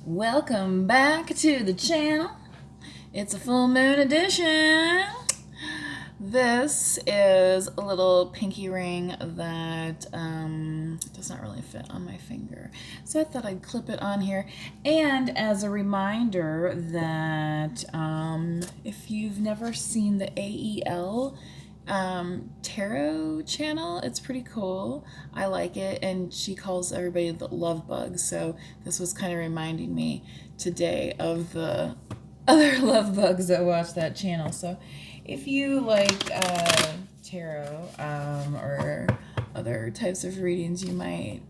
Welcome back to the channel. It's a full moon edition. This is a little pinky ring that does not really fit on my finger. So I thought I'd clip it on here. And as a reminder that if you've never seen the AEL tarot channel, it's pretty cool. I like it, and she calls everybody the love bugs, so this was kind of reminding me today of the other love bugs that watch that channel. So if you like tarot or other types of readings, you might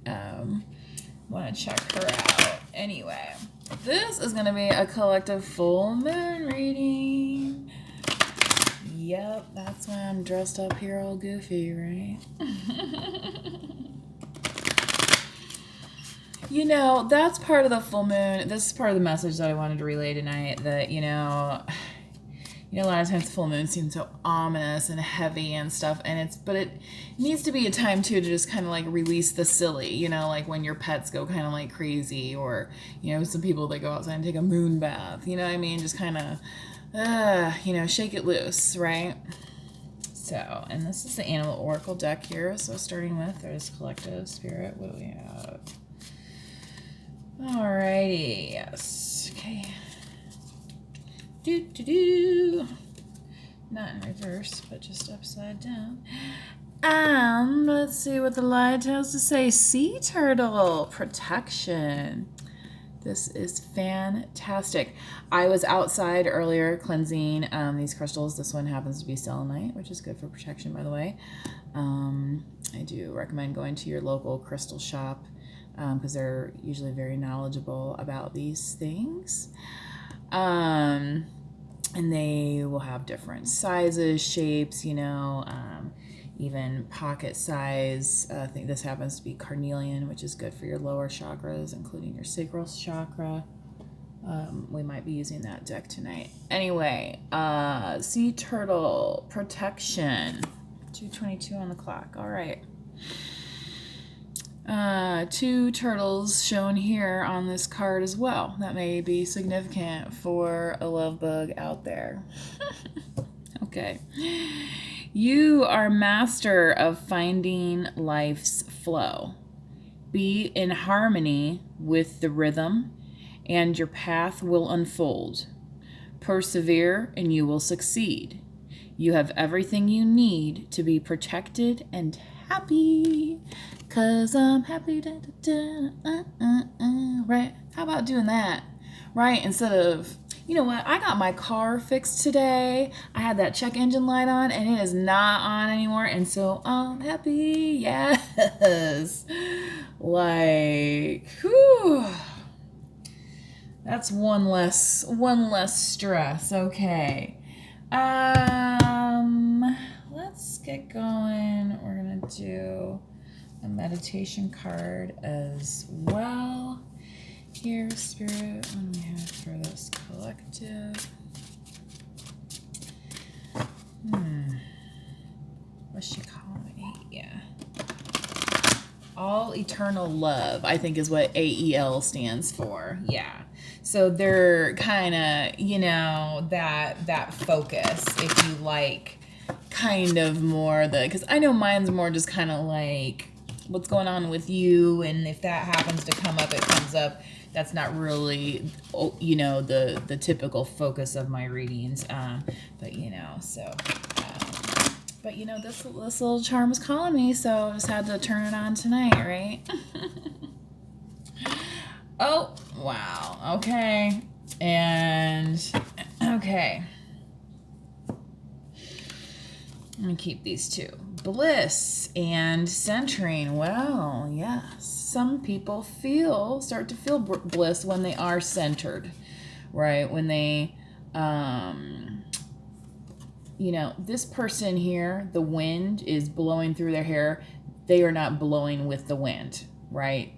want to check her out. Anyway, this is going to be a collective full moon reading. Yep, that's why I'm dressed up here all goofy, right? You know, that's part of the full moon. This is part of the message that I wanted to relay tonight, that, you know, a lot of times full moon seems so ominous and heavy and stuff, but it needs to be a time, too, to just kind of, like, release the silly, you know, like when your pets go kind of, like, crazy, or, you know, some people that go outside and take a moon bath, you know what I mean? Just kind of... shake it loose, right? So, and this is the Animal Oracle deck here. So starting with, there's Collective Spirit. What do we have? Alrighty, yes. Okay. Not in reverse, but just upside down. Let's see what the light has to say. Sea turtle protection. This is fantastic. I was outside earlier cleansing these crystals. This one happens to be selenite, which is good for protection, by the way. I do recommend going to your local crystal shop because they're usually very knowledgeable about these things. And they will have different sizes, shapes, you know, even pocket size. I think this happens to be carnelian, which is good for your lower chakras, including your sacral chakra. We might be using that deck tonight. Anyway, sea turtle protection. 2:22 on the clock. All right. 2 turtles shown here on this card as well. That may be significant for a love bug out there. Okay. You are master of finding life's flow. Be in harmony with the rhythm, and your path will unfold. Persevere, and you will succeed. You have everything you need to be protected and happy. 'Cause I'm happy. Right? How about doing that? Right? Instead of... You know what? I got my car fixed today. I had that check engine light on, and it is not on anymore. And so I'm happy. Yes. Like, whew. That's one less stress. Okay. Let's get going. We're gonna do a meditation card as well. Here, Spirit, what do we have for this collective? What's she calling me? Yeah. All eternal love, I think, is what AEL stands for. Yeah. So they're kind of, you know, that focus, if you like, kind of more because I know mine's more just kind of like what's going on with you, and if that happens to come up, it comes up. That's not really, you know, the typical focus of my readings, but you know, so, but you know, this little charm is calling me, so I just had to turn it on tonight, right? Oh, wow, okay, and, okay. Let me keep these two. Bliss and centering. Well, yes. Some people start to feel bliss when they are centered, right? When they, you know, this person here, the wind is blowing through their hair. They are not blowing with the wind, right?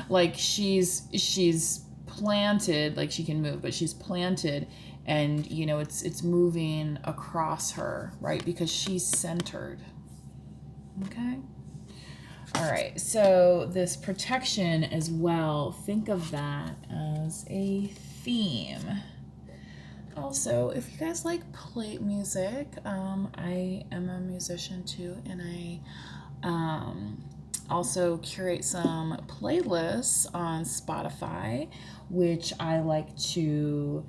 Like she's planted, like she can move, but she's planted, and you know it's moving across her, right? Because she's centered. Okay. All right, so this protection as well, think of that as a theme. Also, if you guys like play music, I am a musician too, and I also curate some playlists on Spotify, which I like to,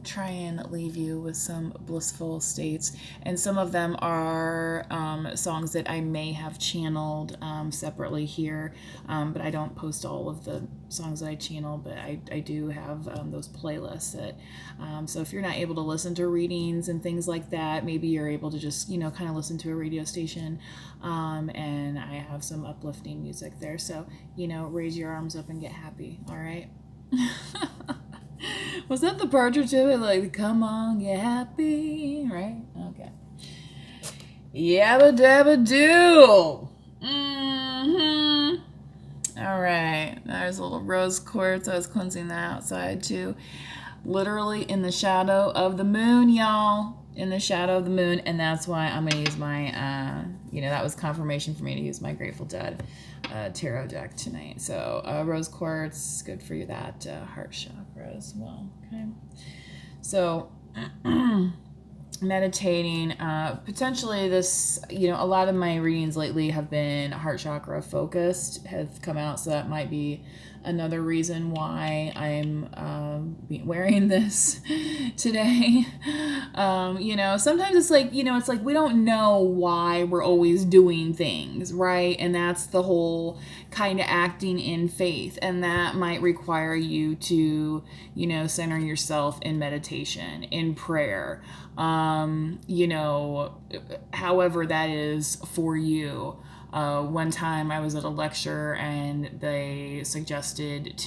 try and leave you with some blissful states. And some of them are songs that I may have channeled separately here, but I don't post all of the songs that I channel, but I do have those playlists that, so if you're not able to listen to readings and things like that, maybe you're able to just, kind of listen to a radio station, and I have some uplifting music there. So, raise your arms up and get happy, all right? Was that the partridge to it? Like, come on, get happy, right? Okay. Yabba dabba doo. All right. There's a little rose quartz. I was cleansing that outside too. Literally in the shadow of the moon, y'all. In the shadow of the moon. And that's why I'm going to use my, that was confirmation for me to use my Grateful Dead tarot deck tonight. So rose quartz, good for you, that heart chakra as well. Okay. So meditating, potentially this, a lot of my readings lately have been heart chakra focused, have come out. So that might be another reason why I'm wearing this today. Sometimes it's like, it's like we don't know why we're always doing things, right? And that's the whole kind of acting in faith. And that might require you to, center yourself in meditation, in prayer, however that is for you. One time I was at a lecture and they suggested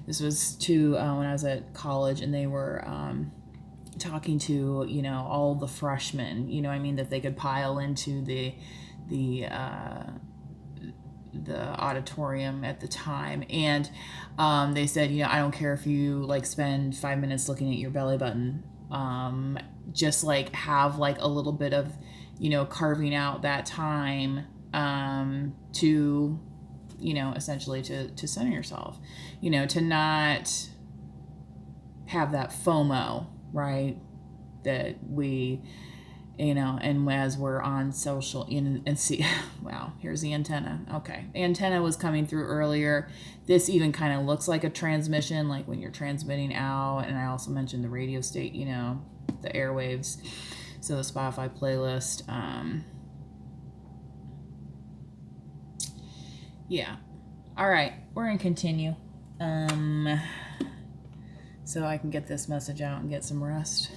this was when I was at college, and they were talking to, all the freshmen, that they could pile into the auditorium at the time. And they said, I don't care if you spend 5 minutes looking at your belly button. Just have a little bit of, carving out that time to, essentially to center yourself, to not have that FOMO, right? That we, and as we're on social and see, wow, here's the antenna. Okay. Antenna was coming through earlier. This even kind of looks like a transmission, like when you're transmitting out. And I also mentioned the radio state, the airwaves. So the Spotify playlist, yeah. All right, we're gonna continue, so I can get this message out and get some rest.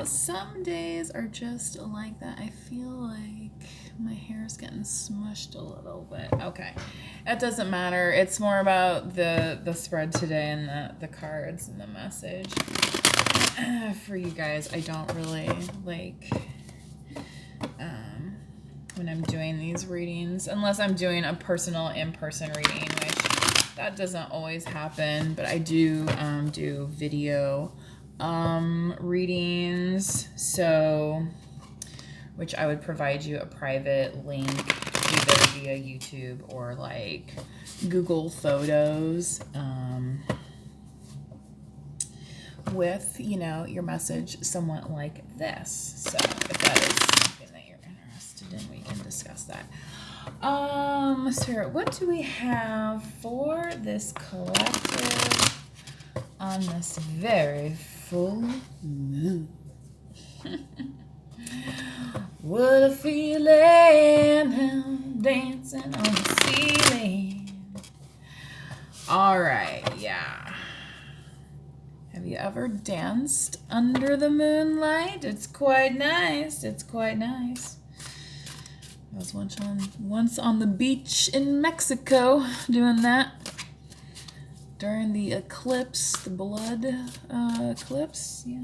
Some days are just like that. I feel like my hair is getting smushed a little bit. Okay, that doesn't matter. It's more about the spread today and the cards and the message. For you guys, I don't really like when I'm doing these readings, unless I'm doing a personal in-person reading, which that doesn't always happen, but I do do video readings, so which I would provide you a private link either via YouTube or Google Photos with your message somewhat like this. So if that is something that you're interested in, we can discuss that. Spirit, what do we have for this collective on this very full moon? What a feeling, I'm dancing on the ceiling. All right, yeah. Have you ever danced under the moonlight? It's quite nice. It's quite nice. I was once on the beach in Mexico doing that during the eclipse, the blood eclipse. Yeah.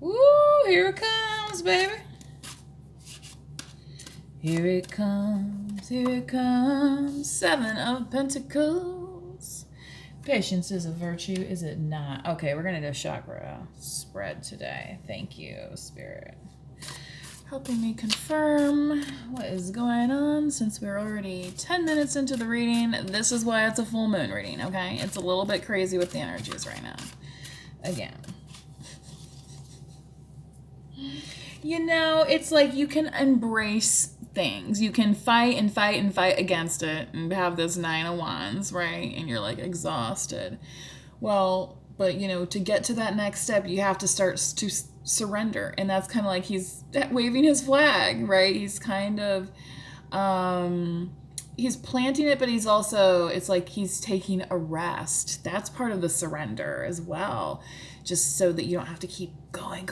Woo! Here it comes, baby. Here it comes. Here it comes. 7 of Pentacles. Patience is a virtue, is it not? Okay, we're going to do chakra spread today. Thank you, Spirit. helping me confirm what is going on since we're already 10 minutes into the reading. This is why it's a full moon reading, okay? It's a little bit crazy with the energies right now. Again. You know, it's like you can embrace things. You can fight and fight and fight against it and have this 9 of Wands, right? And you're like exhausted. Well, but you know, to get to that next step, you have to start to surrender. And that's kind of like he's waving his flag, right? He's kind of, he's planting it, but he's also, it's like he's taking a rest. That's part of the surrender as well. Just so that you don't have to keep going,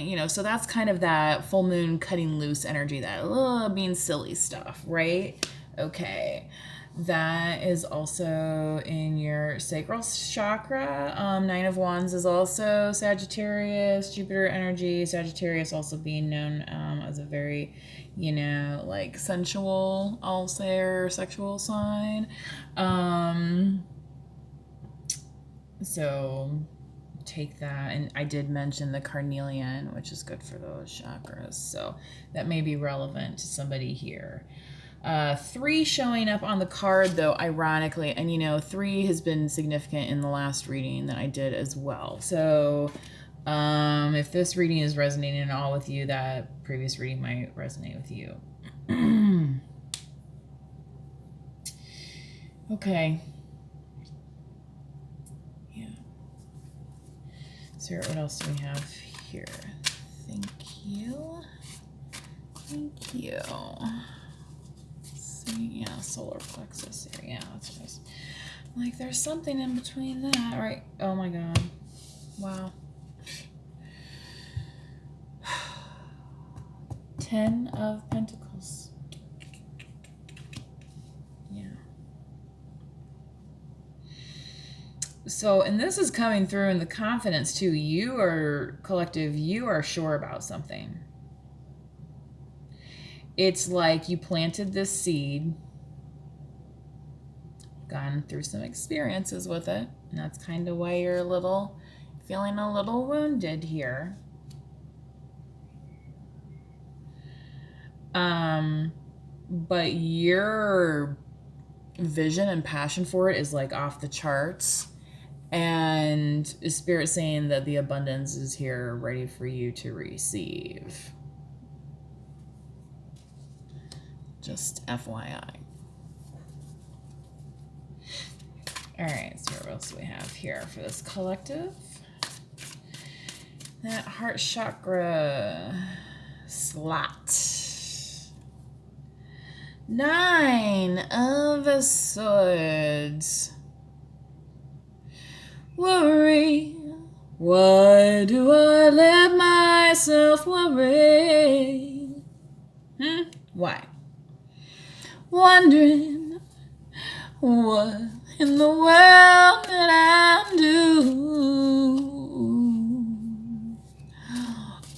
you know. So that's kind of that full moon cutting loose energy, that being silly stuff, right? Okay. That is also in your sacral chakra. 9 of Wands is also Sagittarius, Jupiter energy. Sagittarius also being known as a very, you know, like sensual, I'll say, or sexual sign. So take that. And I did mention the carnelian, which is good for those chakras. So that may be relevant to somebody here. 3 showing up on the card, though, ironically, and you know, 3 has been significant in the last reading that I did as well. So if this reading is resonating at all with you, that previous reading might resonate with you. Okay. Yeah. So what else do we have here? Thank you. Thank you. Yeah, solar plexus here. Yeah, that's what I was like. There's something in between that, right? Oh my god! Wow. 10 of Pentacles. Yeah. So, and this is coming through in the confidence too. You are collective. You are sure about something. It's like you planted this seed, gone through some experiences with it, and that's kind of why you're feeling a little wounded here. But your vision and passion for it is like off the charts, and Spirit saying that the abundance is here ready for you to receive. Just FYI. All right, so what else do we have here for this collective? That heart chakra slot. 9 of Swords. Worry. Why do I let myself worry? Why? Wondering what in the world did I do?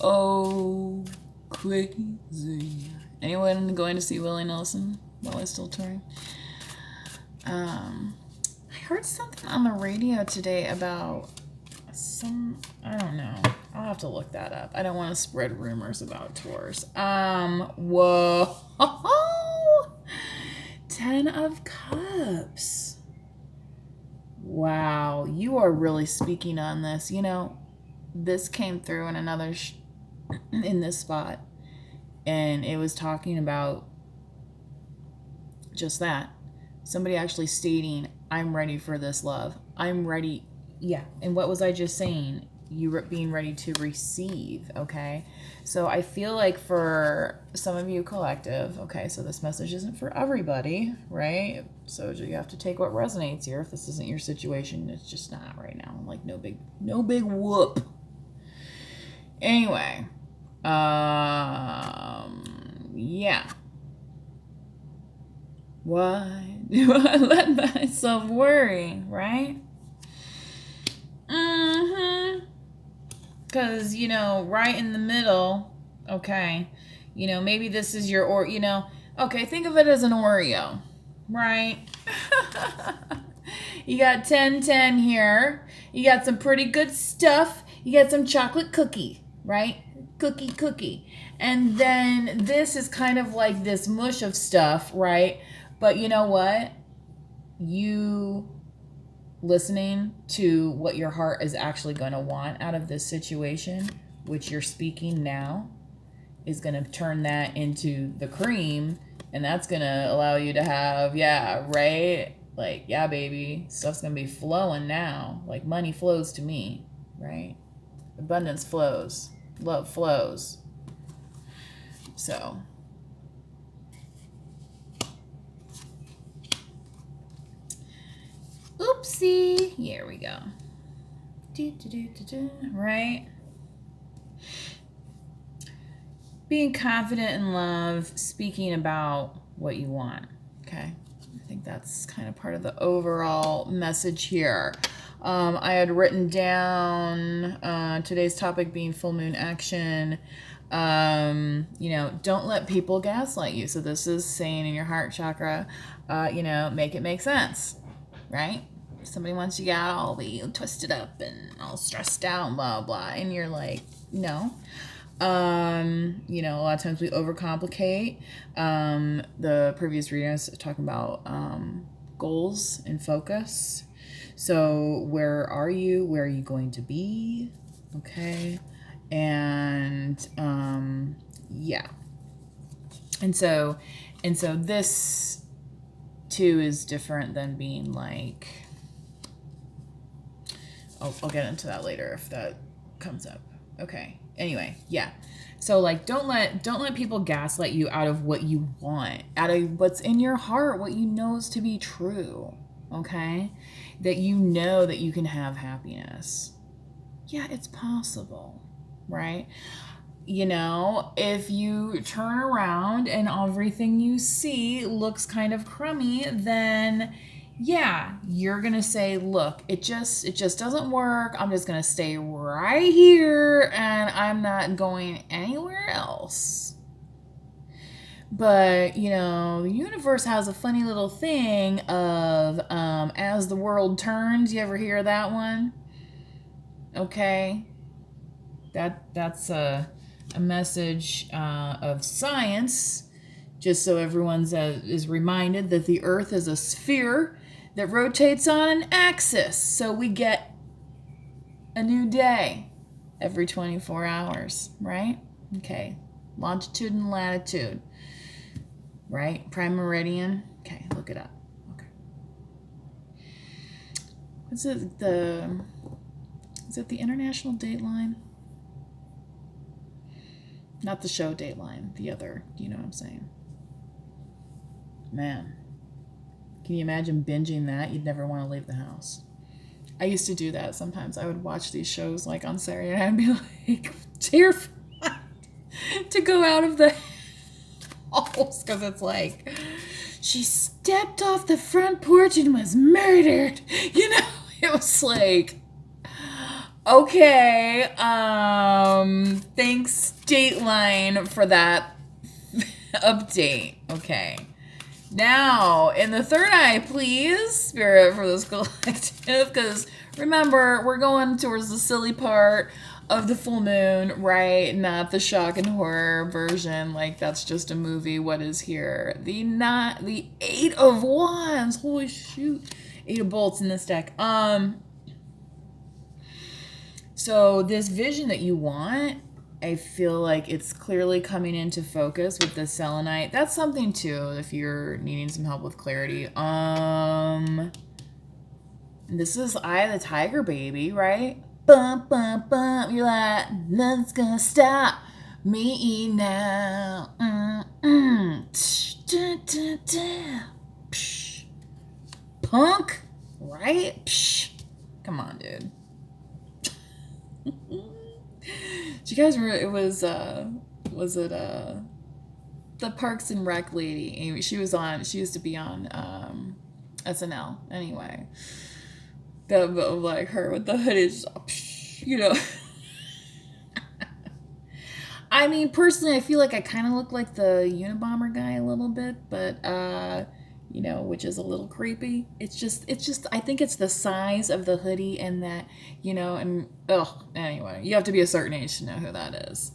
Oh, crazy. Anyone going to see Willie Nelson while he's still touring? I heard something on the radio today about I don't know. I'll have to look that up. I don't want to spread rumors about tours. Whoa. 10 of Cups. Wow, you are really speaking on this. You know, this came through in another in this spot, and it was talking about just that. Somebody actually stating, I'm ready for this love. I'm ready. Yeah. And what was I just saying? You were being ready to receive. Okay. So I feel like for some of you collective, okay, so this message isn't for everybody, right? So you have to take what resonates here. If this isn't your situation, it's just not right now. Like no big whoop. Anyway, yeah. Why do I let myself worry, right? Because, you know, right in the middle, okay, you know, maybe this is your, or, you know, okay, think of it as an Oreo, right? You got 10 here. You got some pretty good stuff. You got some chocolate cookie, right? Cookie. And then this is kind of like this mush of stuff, right? But you know what? You listening to what your heart is actually going to want out of this situation, which you're speaking now, is going to turn that into the cream, and that's going to allow you to have, yeah, right? Like, yeah, baby, stuff's going to be flowing now. Like, money flows to me, right? Abundance flows. Love flows. So, oopsie. Here we go. Right? Being confident in love, speaking about what you want. Okay? I think that's kind of part of the overall message here. I had written down today's topic being full moon action. Don't let people gaslight you. So this is saying in your heart chakra, make it make sense, right? Somebody wants you out all be twisted up and all stressed out and blah, blah. And you're like, no. A lot of times we overcomplicate. The previous reading I was talking about goals and focus. So where are you? Where are you going to be? Okay. And yeah. And so this too is different than being like, I'll get into that later if that comes up. Okay. Anyway, yeah. So like don't let people gaslight you out of what you want, out of what's in your heart, what you know is to be true. Okay? That you know that you can have happiness. Yeah, it's possible, right? If you turn around and everything you see looks kind of crummy, then yeah, you're going to say, look, it just doesn't work. I'm just going to stay right here and I'm not going anywhere else. But, the universe has a funny little thing of as the world turns. You ever hear that one? Okay. That's a message of science, just so everyone is reminded that the earth is a sphere that rotates on an axis. So we get a new day every 24 hours, right? Okay. Longitude and latitude, right? Prime meridian. Okay, look it up. Okay. Is it the International Dateline? Not the show Dateline, the other, you know what I'm saying? Man, can you imagine binging that? You'd never want to leave the house. I used to do that sometimes. I would watch these shows like on Saturday night and be like terrified to go out of the house because it's like, she stepped off the front porch and was murdered. It was like, okay, thanks Dateline for that update. Okay. Now, in the third eye, please, Spirit, for this collective, because remember, we're going towards the silly part of the full moon, right? Not the shock and horror version, like that's just a movie. What is here? The Eight of Wands. Holy shoot. Eight of Bolts in this deck. So this vision that you want, I feel like it's clearly coming into focus with the selenite. That's something too, if you're needing some help with clarity. This is Eye of the Tiger, baby, right? Bum, bum, bum. You're like, nothing's gonna stop me now. Punk, right? Come on, dude. Did you guys remember, it was it the Parks and Rec lady, Amy? She used to be on SNL anyway. The like her with the hood is I mean, personally, I feel like I kind of look like the Unabomber guy a little bit, but which is a little creepy. It's just I think it's the size of the hoodie and that, anyway, you have to be a certain age to know who that is.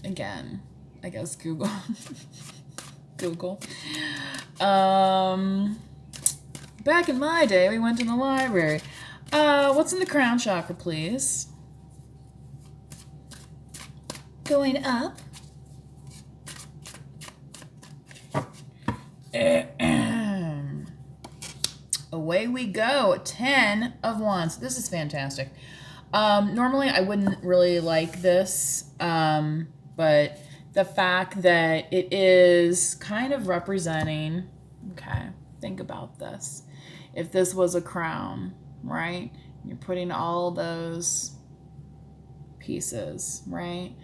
again, I guess Google. Google. Back in my day, we went to the library. What's in the crown chakra, please? Going up. Away we go. 10 of Wands. This is fantastic. Normally, I wouldn't really like this, but the fact that it is kind of representing, okay, think about this. If this was a crown, right? You're putting all those pieces, right?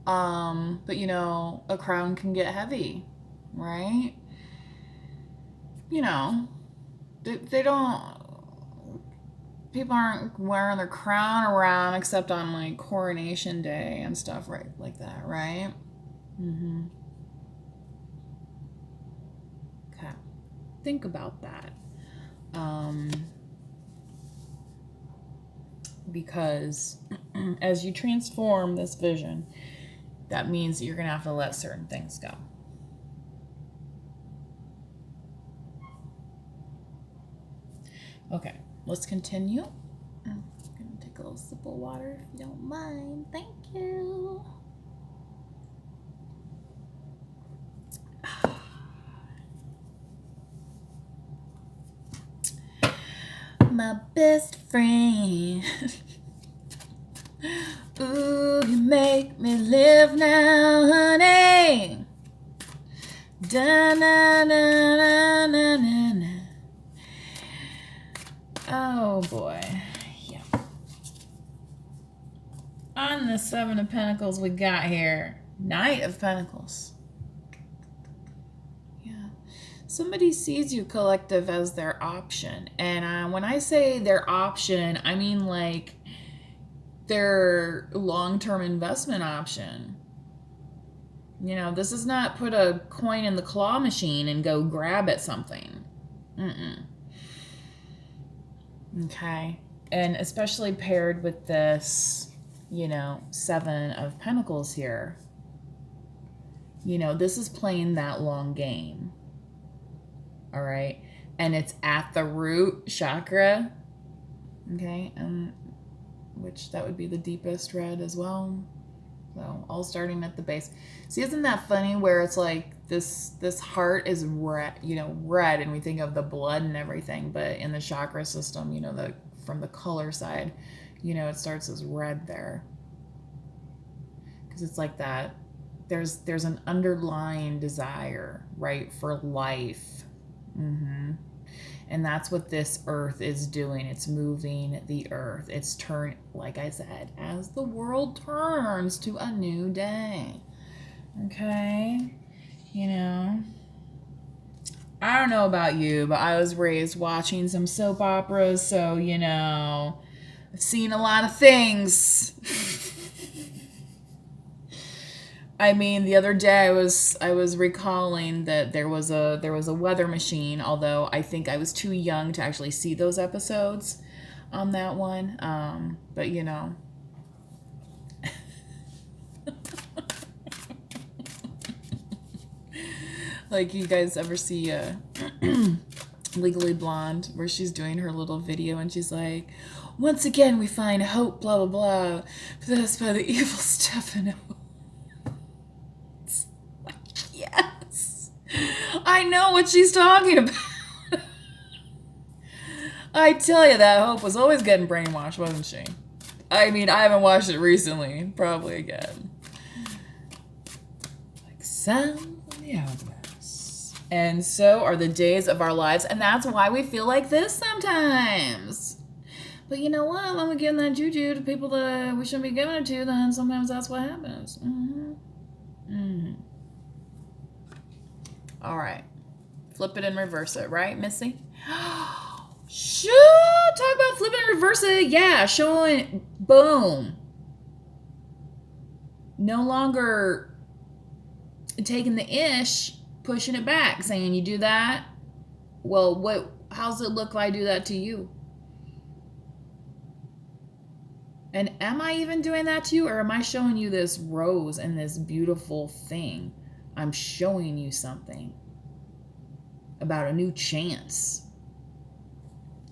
But you know, a crown can get heavy, right? You know, they don't, people aren't wearing their crown around except on like coronation day and stuff, right? Like that, right? Mm-hmm. Okay. Think about that. Because as you transform this vision, that means that you're going to have to let certain things go. Okay, let's continue. I'm going to take a little sip of water if you don't mind. Thank you. My best friend. Ooh, you make me live now, honey. Da na na na na na na. Oh boy, yeah. On the 7 of Pentacles we got here, Knight of Pentacles. Somebody sees you, collective, as their option. And when I say their option, I mean like their long-term investment option. You know, this is not put a coin in the claw machine and go grab at something. Okay. And especially paired with this, you know, 7 of Pentacles here. You know, this is playing that long game. All right, and it's at the root chakra, okay, which that would be the deepest red as well. So all starting at the base. See, isn't that funny? Where it's like this heart is red, you know, red, and we think of the blood and everything, but in the chakra system, you know, from the color side, you know, it starts as red there, because it's like that. There's an underlying desire, right, for life. And that's what this earth is doing. It's moving the earth. It's turning, like I said, as the world turns to a new day. Okay? You know, I don't know about you, but I was raised watching some soap operas, so, you know, I've seen a lot of things. I mean, the other day I was recalling that there was a weather machine, although I think I was too young to actually see those episodes on that one. But you know. Like, you guys ever see Legally Blonde, where she's doing her little video and she's like, once again we find hope, blah blah blah, possessed by the evil Stefano. Yes, I know what she's talking about. I tell you, that Hope was always getting brainwashed, wasn't she? I mean, I haven't watched it recently. Probably again. Like Sound of the Hourglass. And so are the days of our lives, and that's why we feel like this sometimes. But you know what? When we give that juju to people that we shouldn't be giving it to, then sometimes that's what happens. All right. Flip it and reverse it, right, Missy? Sure. Talk about flip it and reverse it. Yeah, showing, boom. No longer taking the ish, pushing it back, saying you do that. Well, how's it look if I do that to you? And am I even doing that to you, or am I showing you this rose and this beautiful thing? I'm showing you something about a new chance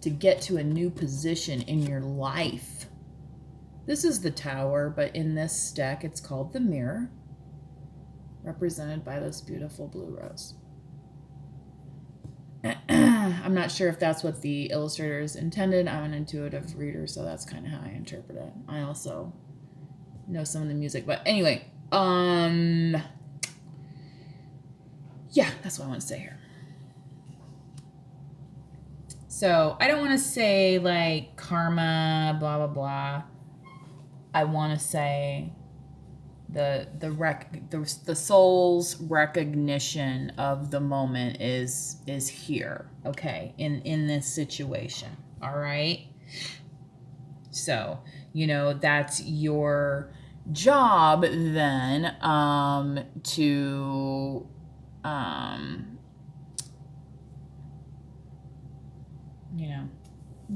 to get to a new position in your life. This is the Tower, but in this deck, it's called the Mirror, represented by this beautiful blue rose. I'm not sure if that's what the illustrators intended. I'm an intuitive reader, so that's kind of how I interpret it. I also know some of the music, but anyway, yeah, that's what I want to say here. So I don't want to say like karma, blah blah blah. I want to say the soul's recognition of the moment is here, okay, in this situation. All right, so that's your job then, to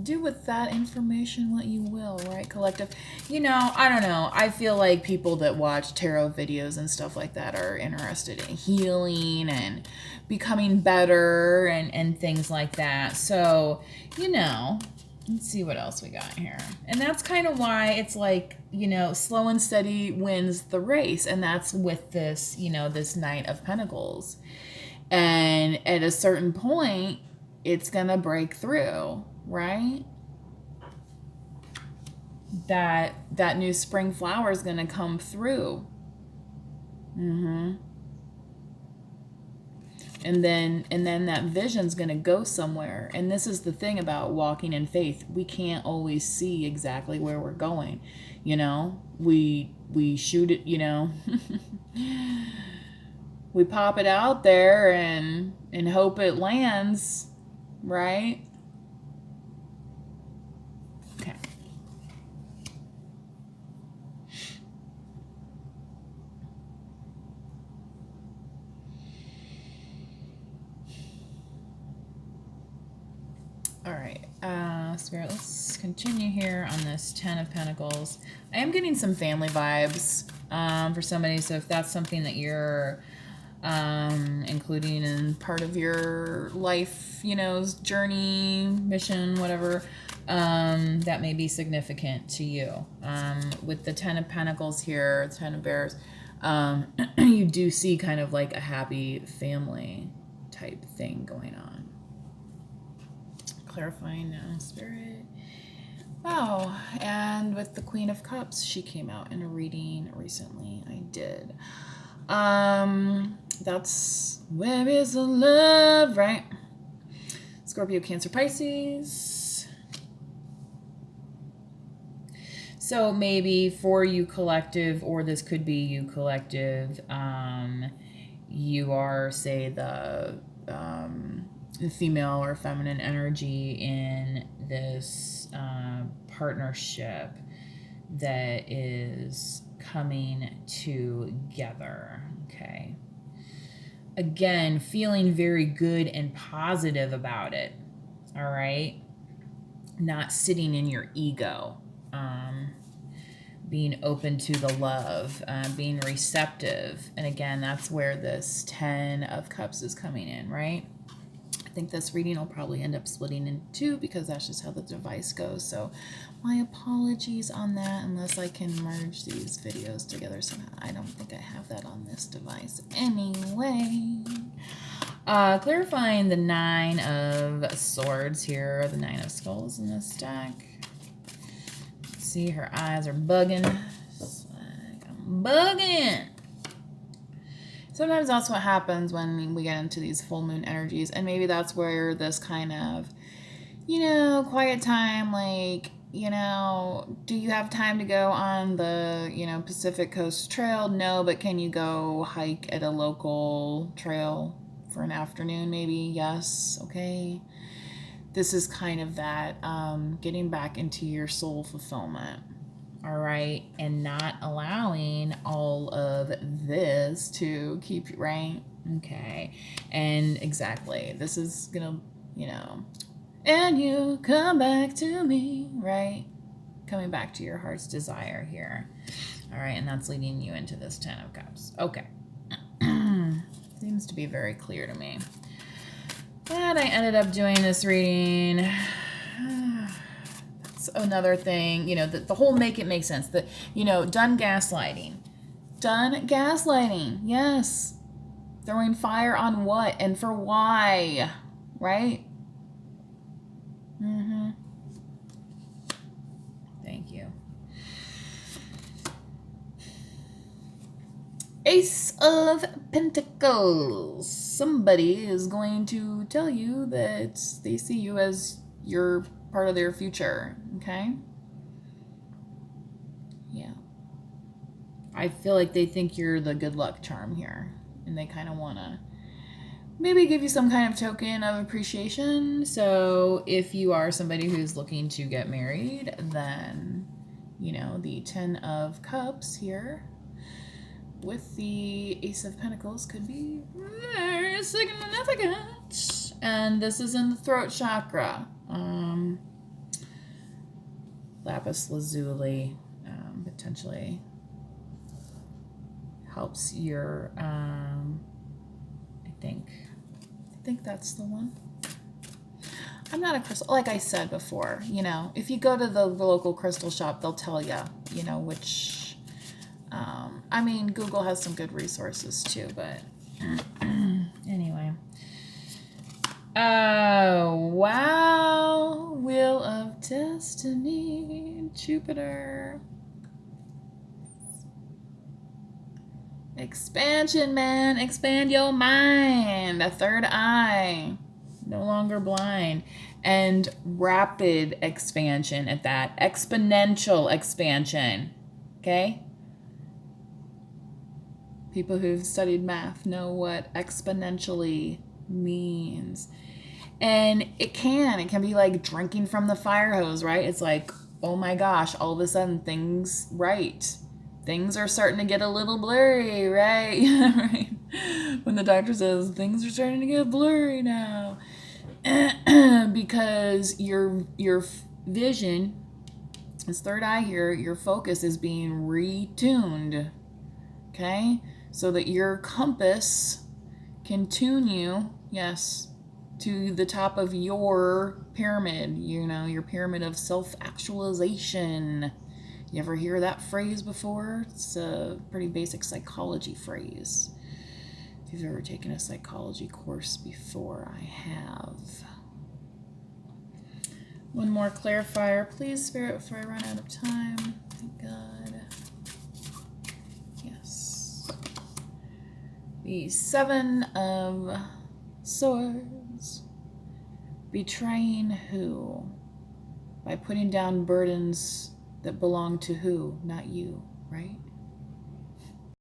do with that information what you will, right, collective? I don't know. I feel like people that watch tarot videos and stuff like that are interested in healing and becoming better and things like that. So, let's see what else we got here. And that's kind of why it's like, slow and steady wins the race. And that's with this, this Knight of Pentacles. And at a certain point, it's going to break through. Right? That new spring flower is going to come through. And then that vision's going to go somewhere. And this is the thing about walking in faith. We can't always see exactly where we're going. We shoot it, we pop it out there and hope it lands, right? All right, Spirit, let's continue here on this Ten of Pentacles. I am getting some family vibes for somebody, so if that's something that you're including in part of your life, journey, mission, whatever, that may be significant to you. With the Ten of Pentacles here, the Ten of Bears, you do see kind of like a happy family type thing going on. Clarifying now, Spirit. Wow. And with the Queen of Cups, she came out in a reading recently. I did. That's where is the love, right? Scorpio, Cancer, Pisces. So maybe for you collective, or this could be you collective, you are, say, the female or feminine energy in this partnership that is coming together, okay? Again, feeling very good and positive about it, all right? Not sitting in your ego, being open to the love, being receptive. And again, that's where this 10 of Cups is coming in, right? I think this reading will probably end up splitting in two because that's just how the device goes. So my apologies on that, unless I can merge these videos together somehow. I don't think I have that on this device anyway. Clarifying the 9 of Swords here, the 9 of Skulls in this deck. See, her eyes are bugging. It's like, I'm bugging. Sometimes that's what happens when we get into these full moon energies. And maybe that's where this kind of, quiet time, like, do you have time to go on the, Pacific Coast Trail? No, but can you go hike at a local trail for an afternoon maybe? Yes. Okay. This is kind of that getting back into your soul fulfillment. All right. And not allowing all of this to keep you, right? Okay. And exactly. This is going to, and you come back to me, right? coming back to your heart's desire here. All right, and that's leading you into this 10 of Cups. Okay. Seems to be very clear to me. But I ended up doing this reading. That's another thing, you know, the whole make it make sense. Done gaslighting. Done gaslighting, yes. Throwing fire on what and for why, right? Mm-hmm. Thank you. Ace of Pentacles. Somebody is going to tell you that they see you as you're part of their future, okay? Yeah. I feel like they think you're the good luck charm here, and they kind of want to maybe give you some kind of token of appreciation. So if you are somebody who's looking to get married, then, you know, the 10 of Cups here with the Ace of Pentacles could be very significant. And this is in the throat chakra. Lapis lazuli potentially helps your, I think that's the one. I'm not a crystal, like I said before, you know, if you go to the local crystal shop, they'll tell you, you know, which, I mean, Google has some good resources too, but anyway. Oh, wow. Wheel of Destiny, Jupiter. Expansion, man. Expand your mind. A third eye. No longer blind. And rapid expansion at that. Exponential expansion. Okay? People who've studied math know what exponentially means. And it can be like drinking from the fire hose, right? It's like, oh my gosh, all of a sudden things are starting to get a little blurry, right? Right? When the doctor says things are starting to get blurry now. Because your vision, this third eye here, your focus is being retuned. Okay? So that your compass can tune you, yes, to the top of your pyramid, you know, your pyramid of self-actualization. You ever hear that phrase before? It's a pretty basic psychology phrase. If you've ever taken a psychology course before, I have. One more clarifier, please, Spirit, before I run out of time. Thank God. Yes. The 7 of Swords. Betraying who? By putting down burdens that belong to who? Not you, right?